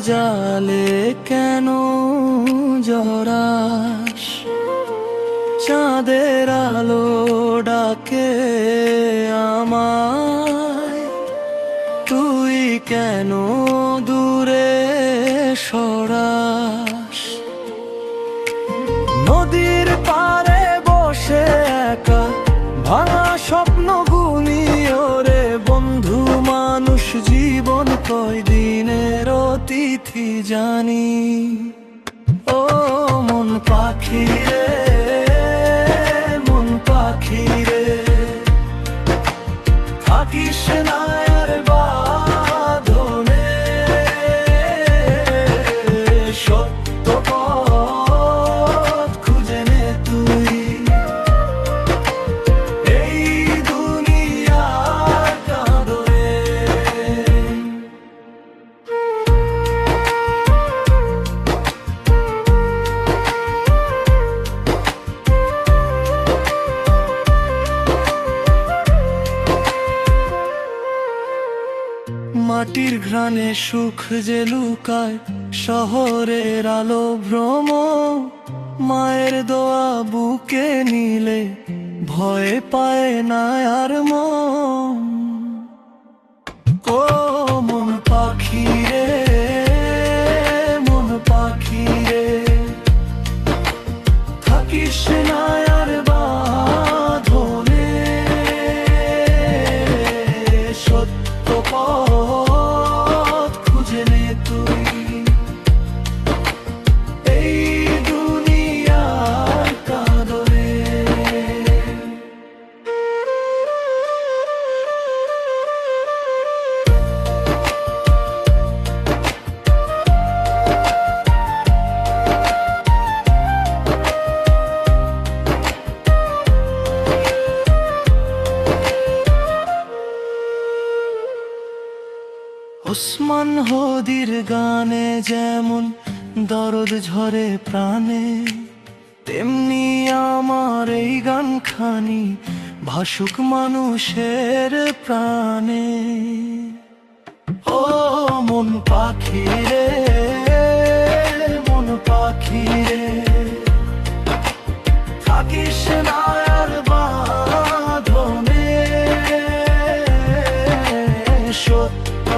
জালে কেন জড়াস? চাঁদের আলো ডাকে আমায়, তুই কেন দূরে সরাস? নদীর পাড়ে বসে একা ভাঙা স্বপ্ন গুনি ওরে বন্ধু, মানুষ জীবন কয়দিনের অতিথি জানি। ও মন পাখি রে, মন পাখি রে, থাকিস না আর বাঁধনে, সত্য পথ খুঁজে নে তুই এই দুনিয়ার কাঁদনে। মাটির ঘ্রাণে সুখ যে লুকায়, শহরের আলো ভ্রম, মায়ের দোয়া বুকে নিলে ভয় পায় না আর মন। ও মন পাখি রে, মন পাখি রে, থাকিস না আর বাঁধনে, সত্য পথ খুঁজে নে তুই এই দুনিয়ার কাঁদনে। ওসমান হদির গানে যেমন দরদ ঝরে প্রাণে, তেমনি আমার এই গান খানি ভাসুক মানুষের প্রাণে। ও মন পাখি রে, মন পাখি রে, থাকিস না আর বাঁধনে, সত্য